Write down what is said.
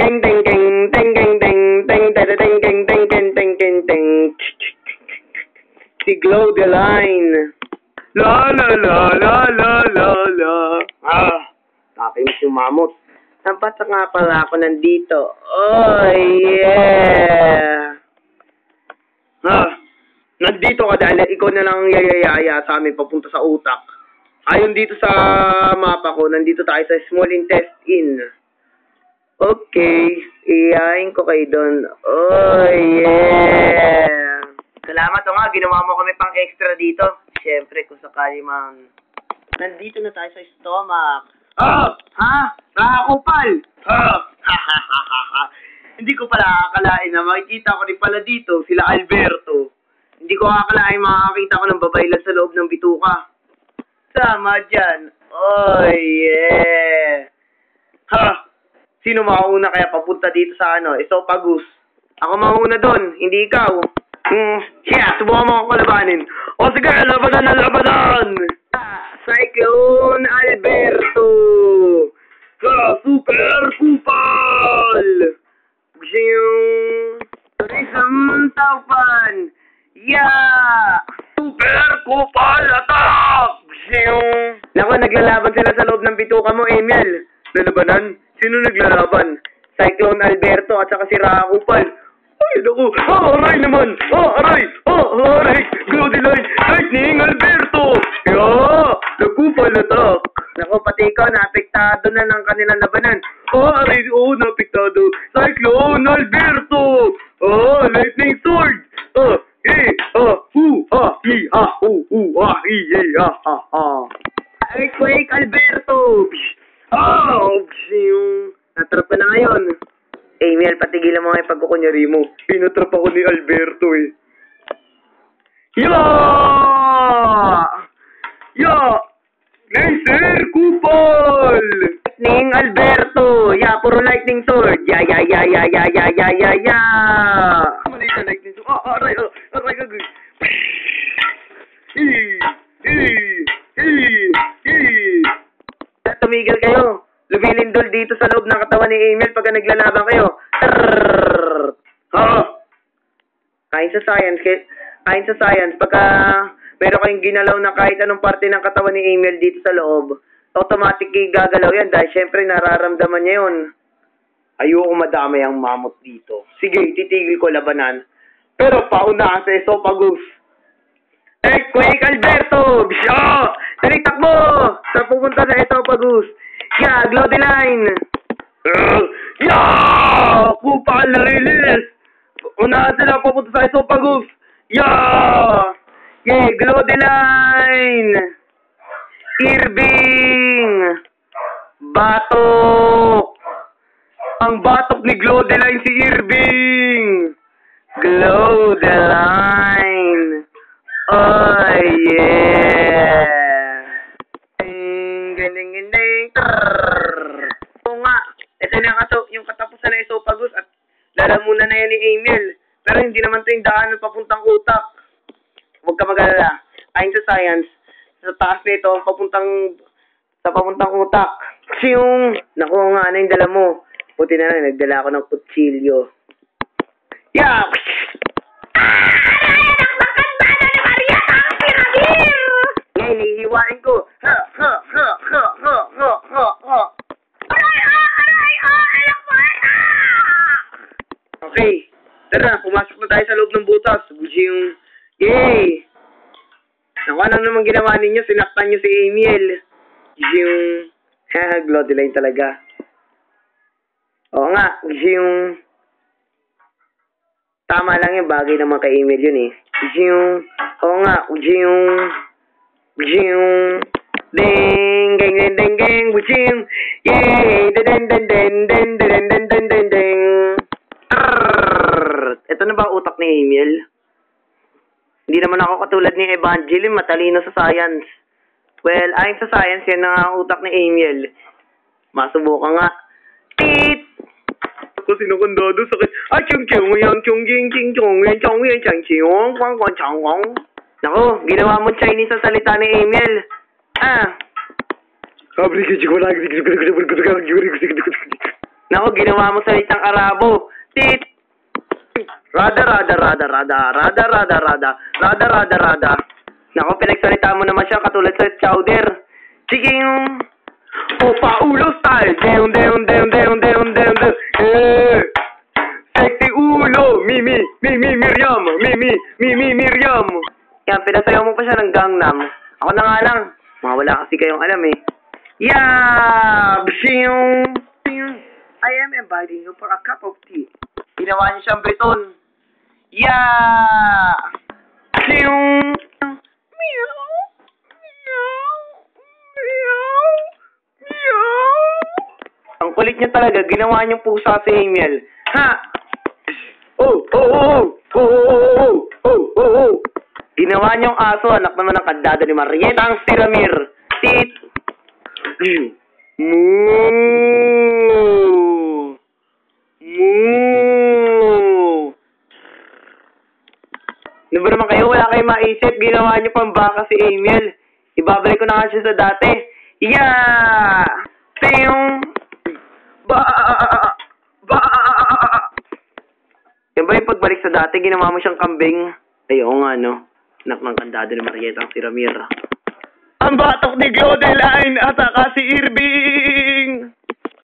Teng teng teng teng teng teng teng teng teng teng teng teng teng teng teng. Si Glow the Line. La la la la la la la. Nakakainis yung mamot. Dapat nga pala ako nandito. Oh yeah. Nandito ka dahil ikaw na lang yayayaya sa amin papunta sa utak. Ayon dito sa mapa ko, nandito tayo sa small intestine. Okay, iyayin ko kayo doon. Oh, yeah! Salamat o nga, ginawa mo kami pang extra dito. Siyempre, kung sakali man. Nandito na tayo sa stomach. Ha? Nakakupal? Hindi ko pala akalain na makikita ko rin pala dito, sila Alberto. Hindi ko akalain makakita ko ng babaylan sa loob ng bituka. Sama dyan. Oh, yeah! Sino mauna kaya papunta dito sa Esophagus? Ako mauna doon, hindi ikaw. Subukan mo ako kalabanin. O sige, labanan na labanan! Cyclone Alberto! Super Kupal! Tourism Taupan! Yeah! Super Kupal Attack! Naku, naglalaban sila sa loob ng bituka mo, Emil. Lalabanan? Sino naglalaban? Cyclone Alberto at saka si Rakupal. Ay, naku. Aray naman. Aray. Aray. Glowy Line. Lightning Alberto. Nagkupal attack. Naku, pati ikaw, naapektado na ng kanilang labanan. Aray. Naapektado. Cyclone Alberto. Lightning Sword. Earthquake Alberto. Natrap ka na ngayon. Emil, patigilan mo nga yung pagkukunyari mo. Pinatrap ako ni Alberto eh. Laser Kupal! Lightning Alberto! Puro lightning sword! Maliit na lightning sword. Aray! Aray ka! Tumigil kayo. Lumilindol dito sa loob ng katawan ni Emil pagka naglalaban kayo. Kain sa science, pagka meron kayong ginalaw na kahit anong parte ng katawan ni Emil dito sa loob, automatic gagalaw yan dahil syempre nararamdaman niya yun. Ayoko madamay ang mamot dito. Sige, titigil ko labanan. Pero paunahan sa Esophagus. Earthquake Alberto! Dali, takbo! Sa pupunta sa Esophagus. Glowy Line! Kupal release! Unahan sila papunta sa Esophagus! Glowy Line! Irving! Batok! Ang batok ni Glowy Line si Irving! Glowy Line! Oh yeah! Oo nga, ito na yung katapusan ng Esophagus at lalamunan na yan ni Emil. Pero hindi naman ito yung daan ng papuntang utak. Huwag ka mag-alala. Ayon sa science, sa taas nito, sa papuntang utak. Naku nga, ano yung dala mo? Buti na lang, nagdala ako ng kutsilyo. Ngayon, hihiwain ko. Okay. Tara, pumasok na tayo sa loob ng butas. Yay! Naku, ano naman ginawa ninyo? Sinaktan nyo si Emil. Glowy Line talaga. Oo nga, tama lang yung bagay naman kay Emil yun eh. Oo nga, ding, ding, ding, ding, ding, yay, den, den, den, den, den, den, den, den, den. Ito na ba utak ni Emil? Hindi naman ako katulad ni Evangeline, matalino sa science. Well, ayon sa science, yan ang utak ni Emil. Masubukan nga. Tit! Ako sinukundado sakit. Naku, ginawa mo Chinese ang salita ni Emil. Naku, ginawa mo salitang Arabo. Tit! Rada, rada, rada, rada, rada, rada, rada, rada, rada, rada. Naku, pinagsalita mo naman siya katulad sa chowder. Chiking! O paulo style! Deon, deon, deon, deon, deon, deon, deon. Sexy ulo! Mimi! Mimi Miriam! Mimi Miriam! Yan, pinasayaw mo pa siya ng Gangnam. Ako na nga lang. Wala kasi kayong alam eh. Yeah! Bshiyong! I am inviting you for a cup of tea. Ginawa niya siyang Briton. Yeah! Bshiyong! Meow! Meow! Meow! Meow! Ang kulit niya talaga. Ginawa niyang pusa si Emil. Ha! Oh! Oh! Oh! Oh! Oh! Oh! Oh! Oh! Ginawa niyong aso, anak naman ng kandado ni Marieta ang Siramir. Tit! Moo! Moo! Ano ba naman kayo? Wala kayong maisip. Ginawa niyo pang baka si Emil. Ibabalik ko na nga siya sa dati. Yeah! Piyong! Ba! Ba! Yan ba yung pagbalik sa dati, ginawa mo siyang kambing? Ay, oo nga, no? Anak ng kandado ni Marieta ang si Ramir. Ang batok ni Glodeline at saka si Irby